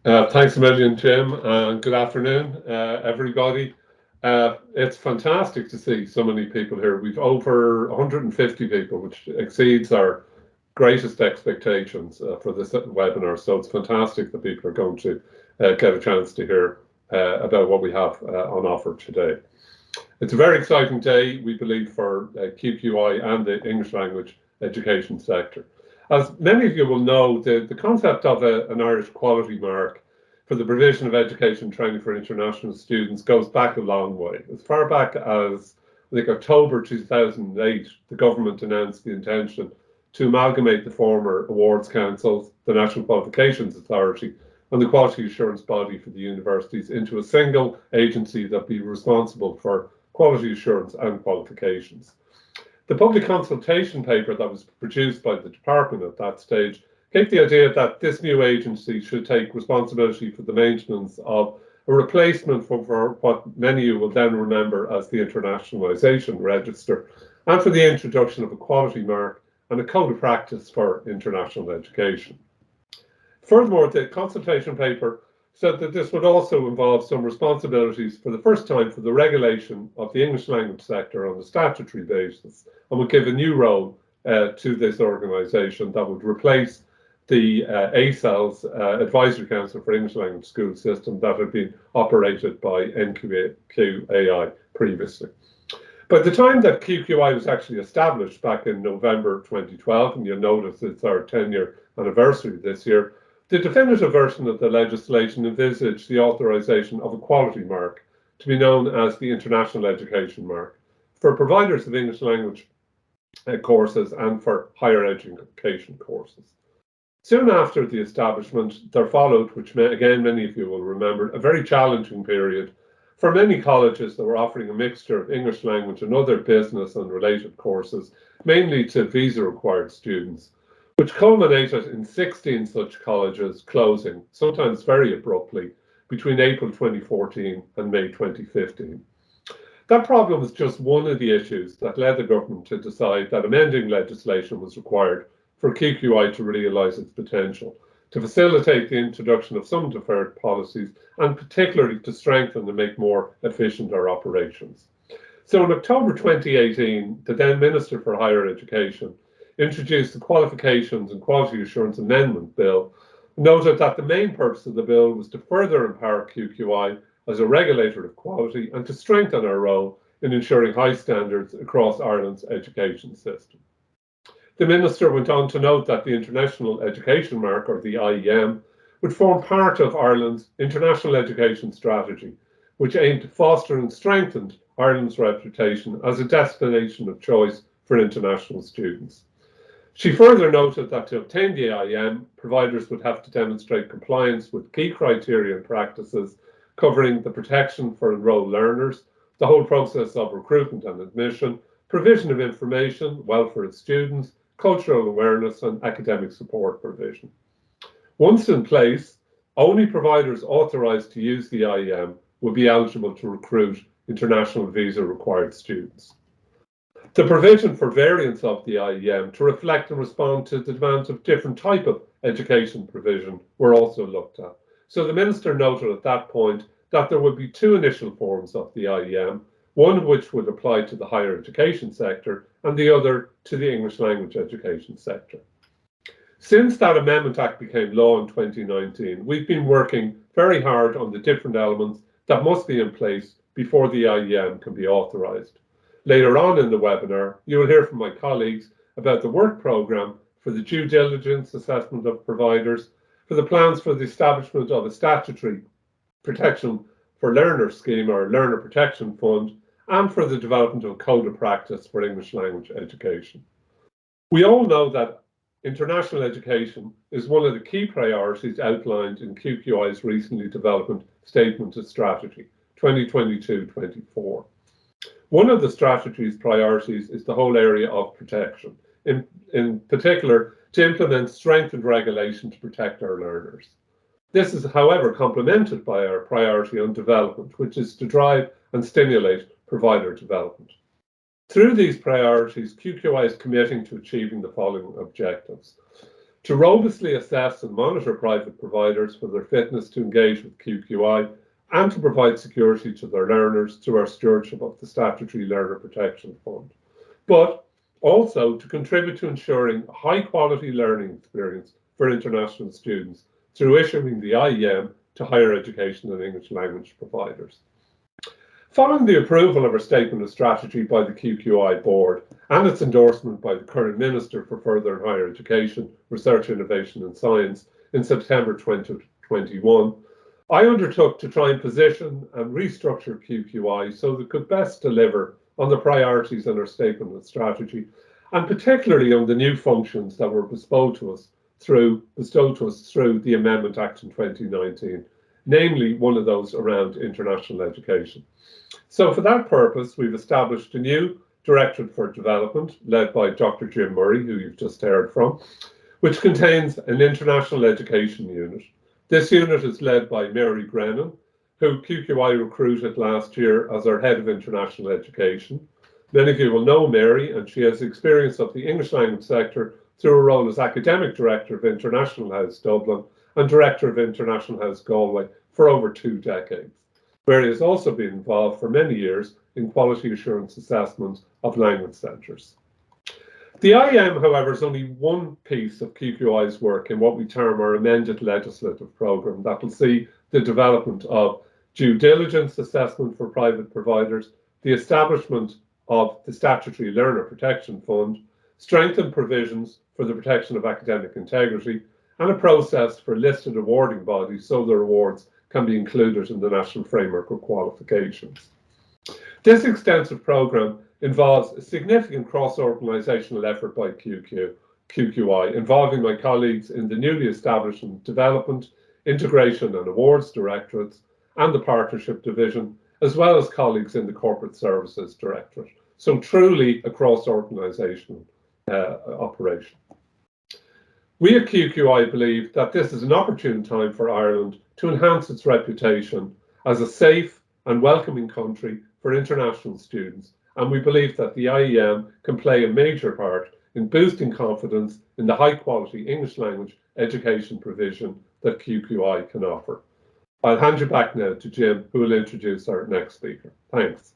Thanks a million, Jim, and good afternoon, everybody. It's fantastic to see so many people here. We've over 150 people, which exceeds our greatest expectations for this webinar. So it's fantastic that people are going to get a chance to hear about what we have on offer today. It's a very exciting day, we believe, for QQI and the English language education sector. As many of you will know, the concept of an Irish quality mark for the provision of education training for international students goes back a long way. As far back as, I think, October 2008, the government announced the intention to amalgamate the former awards councils, the National Qualifications Authority, and the quality assurance body for the universities into a single agency that be responsible for quality assurance and qualifications. The public consultation paper that was produced by the department at that stage gave the idea that this new agency should take responsibility for the maintenance of a replacement for what many of you will then remember as the internationalisation register, and for the introduction of a quality mark and a code of practice for international education. Furthermore, the consultation paper said that this would also involve some responsibilities for the first time for the regulation of the English language sector on a statutory basis, and would give a new role to this organisation that would replace the ACEL's Advisory Council for English Language School System that had been operated by NQAI previously. By the time that QQI was actually established back in November 2012, and you'll notice it's our 10-year anniversary this year, the definitive version of the legislation envisaged the authorisation of a quality mark to be known as the International Education Mark for providers of English language courses and for higher education courses. Soon after the establishment, there followed, which again many of you will remember, a very challenging period for many colleges that were offering a mixture of English language and other business and related courses, mainly to visa-required students, which culminated in 16 such colleges closing, sometimes very abruptly, between April 2014 and May 2015. That problem was just one of the issues that led the government to decide that amending legislation was required for QQI to realise its potential, to facilitate the introduction of some deferred policies, and particularly to strengthen and make more efficient our operations. So in October 2018, the then Minister for Higher Education introduced the Qualifications and Quality Assurance Amendment Bill, noted that the main purpose of the bill was to further empower QQI as a regulator of quality and to strengthen our role in ensuring high standards across Ireland's education system. The Minister went on to note that the International Education Mark, or the IEM, would form part of Ireland's international education strategy, which aimed to foster and strengthen Ireland's reputation as a destination of choice for international students. She further noted that to obtain the IEM, providers would have to demonstrate compliance with key criteria and practices covering the protection for enrolled learners, the whole process of recruitment and admission, provision of information, welfare of students, cultural awareness, and academic support provision. Once in place, only providers authorised to use the IEM would be eligible to recruit international visa-required students. The provision for variants of the IEM to reflect and respond to the demands of different type of education provision were also looked at. So the Minister noted at that point that there would be two initial forms of the IEM, one of which would apply to the higher education sector and the other to the English language education sector. Since that Amendment Act became law in 2019, we've been working very hard on the different elements that must be in place before the IEM can be authorised. Later on in the webinar, you will hear from my colleagues about the work programme for the due diligence assessment of providers, for the plans for the establishment of a statutory protection for learner scheme or learner protection fund, and for the development of a code of practice for English language education. We all know that international education is one of the key priorities outlined in QQI's recently developed Statement of Strategy 2022-24. One of the strategy's priorities is the whole area of protection, in particular to implement strengthened regulation to protect our learners. This is, however, complemented by our priority on development, which is to drive and stimulate provider development. Through these priorities, QQI is committing to achieving the following objectives. to robustly assess and monitor private providers for their fitness to engage with QQI, and to provide security to their learners through our stewardship of the Statutory Learner Protection Fund, but also to contribute to ensuring a high-quality learning experience for international students through issuing the IEM to higher education and English language providers. Following the approval of our Statement of Strategy by the QQI Board and its endorsement by the current Minister for Further and Higher Education, Research, Innovation and Science in September 2021, I undertook to try and position and restructure QQI so that it could best deliver on the priorities in our Statement of Strategy, and particularly on the new functions that were bestowed to us through the Amendment Act in 2019, namely one of those around international education. So for that purpose, we've established a new Directorate for Development, led by Dr. Jim Murray, who you've just heard from, which contains an international education unit. This unit is led by Mary Grennan, who QQI recruited last year as our Head of International Education. Many of you will know Mary, and she has experience of the English language sector through her role as Academic Director of International House Dublin and Director of International House Galway for over 2 decades, where he has also been involved for many years in quality assurance assessment of language centres. The IEM, however, is only one piece of QQI's work in what we term our amended legislative programme that will see the development of due diligence assessment for private providers, the establishment of the Statutory Learner Protection Fund, strengthened provisions for the protection of academic integrity, and a process for listed awarding bodies so their awards can be included in the National Framework of Qualifications. This extensive programme involves a significant cross-organisational effort by QQI, involving my colleagues in the newly established Development, Integration and Awards Directorates and the Partnership Division, as well as colleagues in the Corporate Services Directorate. So truly a cross-organisational operation. We at QQI believe that this is an opportune time for Ireland to enhance its reputation as a safe and welcoming country for international students, and we believe that the IEM can play a major part in boosting confidence in the high-quality English language education provision that QQI can offer. I'll hand you back now to Jim, who will introduce our next speaker. Thanks.